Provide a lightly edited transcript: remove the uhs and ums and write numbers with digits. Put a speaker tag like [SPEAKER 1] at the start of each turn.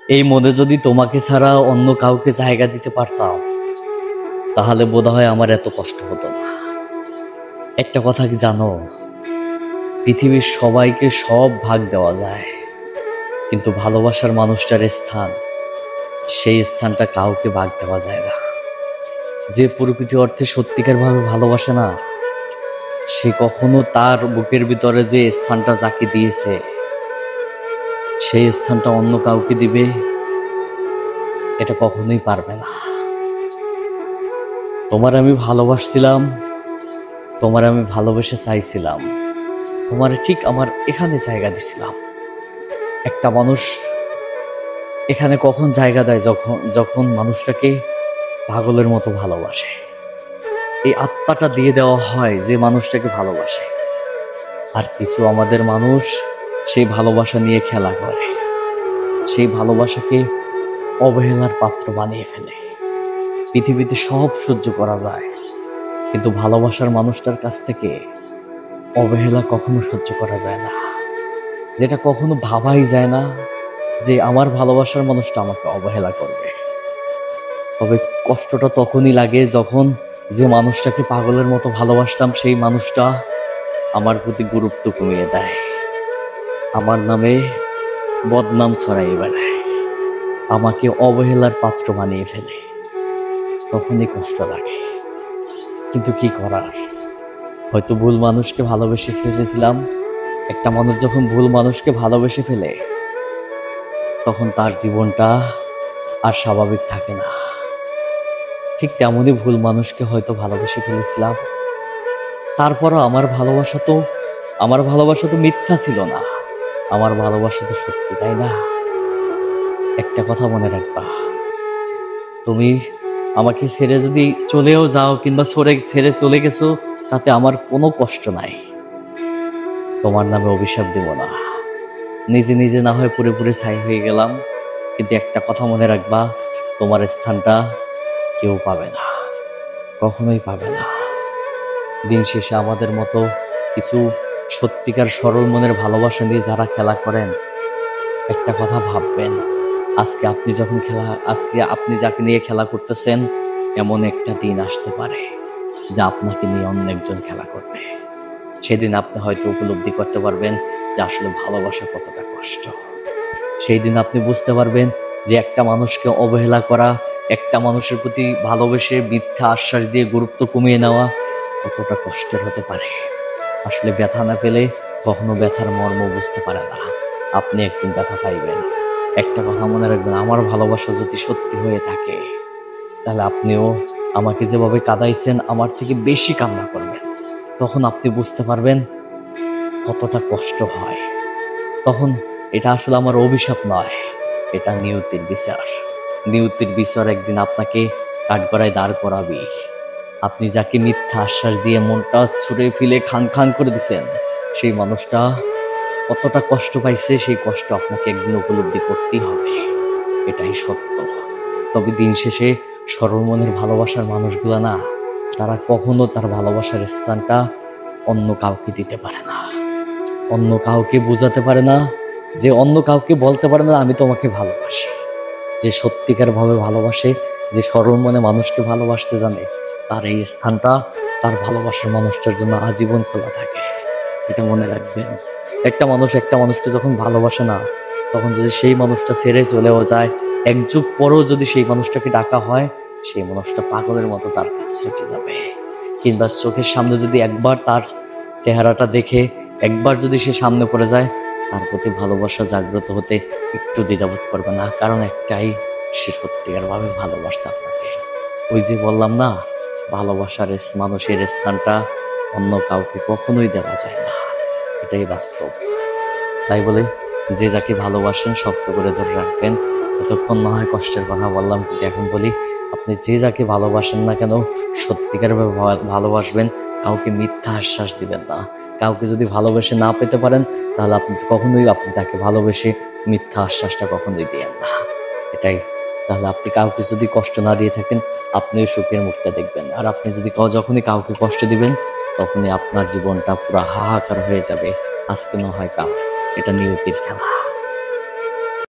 [SPEAKER 1] এই মনে যদি তোমাকে ছাড়া অন্য কাউকে জায়গা দিতে পারতাম, তাহলে বোধহয় আমার এত কষ্ট হতো না। একটা কথা কি জানো, পৃথিবীর সবাইকে সব ভাগ দেওয়া যায়, কিন্তু ভালোবাসার মানুষটার স্থান, সেই স্থানটা কাউকে ভাগ দেওয়া যায় না। যে প্রকৃতি অর্থে সত্যিকারভাবে ভালোবাসে না, সে কখনো তার বুকের ভিতরে যে স্থানটা যাকে দিয়েছে, সেই স্থানটা অন্য কাউকে দিবে, এটা কখনোই পারবে না। তোমার আমি ভালোবাসছিলাম, তোমার আমি ভালোবেসে চাইছিলাম, তোমার ঠিক আমার এখানে জায়গা দিছিলাম। একটা মানুষ এখানে কখন জায়গা দেয়, যখন যখন মানুষটাকে পাগলের মতো ভালোবাসে। এই আত্মাটা দিয়ে দেওয়া হয় যে মানুষটাকে ভালোবাসে। আর কিছু আমাদের মানুষ সেই ভালোবাসা নিয়ে খেলা করে, সেই ভালোবাসাকে অবহেলার পাত্র বানিয়ে ফেলে। পৃথিবীতে সব সহ্য করা যায়, কিন্তু ভালোবাসার মানুষটার কাছ থেকে অবহেলা কখনো সহ্য করা যায় না। যেটা কখনো ভাবাই যায় না যে আমার ভালোবাসার মানুষটা আমাকে অবহেলা করবে। তবে কষ্টটা তখনই লাগে যখন যে মানুষটাকে পাগলের মতো ভালোবাসতাম, সেই মানুষটা আমার প্রতি গুরুত্ব কমিয়ে দেয়, আমার নামে বদনাম ছড়াই বেড়ায়, আমাকে অবহেলার পাত্র বানিয়ে ফেলে। তখনই কষ্ট লাগে, কিন্তু কি করার। হয়তো ভুল মানুষকে ভালোবেসে ফেলেছিলাম। একটা মানুষ যখন ভুল মানুষকে ভালোবেসে ফেলে, তখন তার জীবনটা আর স্বাভাবিক থাকে না। ঠিক তেমনই ভুল মানুষকে হয়তো ভালোবেসে ফেলেছিলাম। তারপরও আমার ভালোবাসা তো মিথ্যা ছিল না, আমার ভালোবাসা তো সত্যি, তাই না? একটা কথা মনে রাখবা, তুমি আমাকে ছেড়ে যদি চলেও যাও কিংবা ছেড়ে চলে গেছো, তাতে আমার কোনো কষ্ট নাই। তোমার নামে অভিশাপ দেব না। নিজে নিজে না হয় পুরোপুরি ছাই হয়ে গেলাম, কিন্তু একটা কথা মনে রাখবা, তোমার স্থানটা কেউ পাবে না, কখনোই পাবে না। দিন শেষে আমাদের মতো কিছু সত্যিকার সরল মনের ভালোবাসা দিয়ে যারা খেলা করেন, একটা কথা ভাববেন, আজকে আপনি যাকে নিয়ে খেলা করতেছেন, এমন একটা দিন আসতে পারে যা আপনাকে নিয়ে অন্য একজন খেলা করবে। সেদিন আপনি হয়তো উপলব্ধি করতে পারবেন যে আসলে ভালোবাসা কতটা কষ্ট। সেই দিন আপনি বুঝতে পারবেন যে একটা মানুষকে অবহেলা করা, একটা মানুষের প্রতি ভালোবেসে মিথ্যা আশ্বাস দিয়ে গুরুত্ব কমিয়ে নেওয়া কতটা কষ্টের হতে পারে। আসলে ব্যথা না পেলে কখনো ব্যথার মর্ম বুঝতে পারে না। আপনি একদিন ব্যথা পাইবেন। একটা কথা মনে রাখবেন, আমার ভালোবাসা যদি সত্যি হয়ে থাকে, তাহলে আপনিও আমাকে যেভাবে কাঁদাইছেন, আমার থেকে বেশি কান্না করবেন। তখন আপনি বুঝতে পারবেন কতটা কষ্ট হয়। তখন এটা আসলে আমার অভিশাপ নয়, এটা নিয়তির বিচার। নিয়তির বিচার একদিন আপনাকে কাঠগড়ায় দাঁড় করাবে। আপনি যাকে মিথ্যা আশ্বাস দিয়ে মনটা ছুঁড়ে ফেলে খান খান করে দিছেন, সেই মানুষটা কতটা কষ্ট পাইছে, সেই কষ্ট আপনাকে একদিন উপলব্ধি করতেই হবে। এটাই সত্য। তবে দিন শেষে সরল মনের ভালোবাসার মানুষগুলা না, তারা কখনো তার ভালোবাসার স্থানটা অন্য কাউকে দিতে পারে না, অন্য কাউকে বোঝাতে পারে না, যে অন্য কাউকে বলতে পারে না আমি তোমাকে ভালোবাসি। যে সত্যিকার ভাবে ভালোবাসে, যে সরল মনে মানুষকে ভালোবাসতে জানে, তার এই স্থানটা তার ভালোবাসার মানুষটার জন্য আজীবন খোলা থাকে। এটা মনে রাখবেন। একটা মানুষকে যখন ভালোবাসে না, তখন যদি সেই মানুষটা ছেড়ে চলেও যায়, এক যুগ পরেও যদি সেই মানুষটাকে ডাকা হয়, সেই মানুষটা পাগলের মতো তার কাছে ছুটে যাবে। কিংবা চোখের সামনে যদি একবার তার চেহারাটা দেখে, একবার যদি সে সামনে পড়ে যায়, তার প্রতি ভালোবাসা জাগ্রত হতে একটু দ্বিধাবোধ করবে না। কারণ একটাই, সে সত্যিকার ভাবে ভালোবাসতে আপনাকে। ওই যে বললাম না, ভালোবাসার মানুষের স্থানটা অন্য কাউকে কখনোই দেওয়া যায় না, এটাই বাস্তব। তাই বলে যে যাকে ভালোবাসেন শক্ত করে ধরে রাখবেন। এতক্ষণ না হয় কষ্টের কথা বললাম, কিন্তু এখন বলি, আপনি যে যাকে ভালোবাসেন না কেন, সত্যিকারভাবে ভালোবাসবেন। কাউকে মিথ্যা আশ্বাস দিবেন না। কাউকে যদি ভালোবেসে না পেতে পারেন, তাহলে আপনি তাকে ভালোবেসে মিথ্যা আশ্বাসটা কখনোই দিয়েন না। এটাই। তাহলে আপনি কাউকে যদি কষ্ট না দিয়ে থাকেন, আপনিও সুখের মুখটা দেখবেন। আর আপনি যদি যখনই কাউকে কষ্ট দিবেন, তখনই আপনার জীবনটা পুরো হাহাকার হয়ে যাবে। আজকে না হয় কাল, এটা নিয়তির খেলা।